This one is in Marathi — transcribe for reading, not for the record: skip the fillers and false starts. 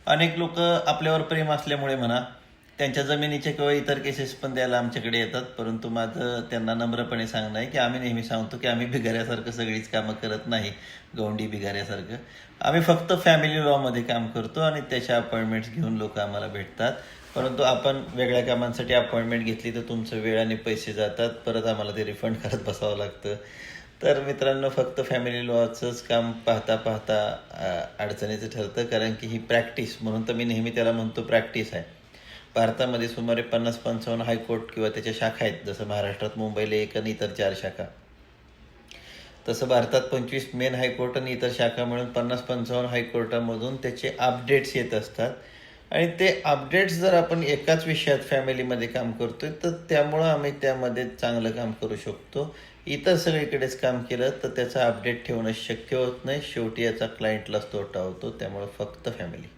अनेक लोक आपल्यावर प्रेम असल्यामुळे म्हणा त्यांच्या जमिनीचे किंवा इतर केसेस पण द्यायला आमच्याकडे येतात, परंतु माझं त्यांना नम्रपणे सांगणं आहे की आम्ही नेहमी सांगतो की आम्ही भिगाऱ्यासारखं सगळीच कामं करत नाही, गवंडी भिगाऱ्यासारखं. आम्ही फक्त फॅमिली लॉमध्ये काम करतो आणि त्याच्या अपॉइंटमेंट्स घेऊन लोक आम्हाला भेटतात. परंतु आपण वेगळ्या कामांसाठी अपॉइंटमेंट घेतली तर तुमचं वेळ आणि पैसे जातात, परत आम्हाला ते रिफंड करत बसावं लागतं. तर मित्रांनो, फक्त फॅमिली लॉचंच काम पाहता पाहता अडचणीचं ठरतं, कारण की ही प्रॅक्टिस, म्हणून तर मी नेहमी त्याला म्हणतो प्रॅक्टिस आहे. भारतामध्ये सुमारे 50-55 हायकोर्ट किंवा त्याच्या शाखा आहेत. जसं महाराष्ट्रात मुंबईला 1 आणि इतर 4 शाखा, तसं भारतात 25 मेन हायकोर्ट आणि इतर शाखा मिळून 50-55 हायकोर्टामधून त्याचे अपडेट्स येत असतात. आणि ते अपडेट्स जर आपण एकाच विषयात फॅमिलीमध्ये काम करतोय तर त्यामुळं आम्ही त्यामध्ये चांगलं काम करू शकतो. इतर सगळीकडेच काम केलं तर त्याचा अपडेट ठेवणं शक्य होत नाही. शेवटी याचा क्लायंटलाच तोटा होतो. त्यामुळं फक्त फॅमिली.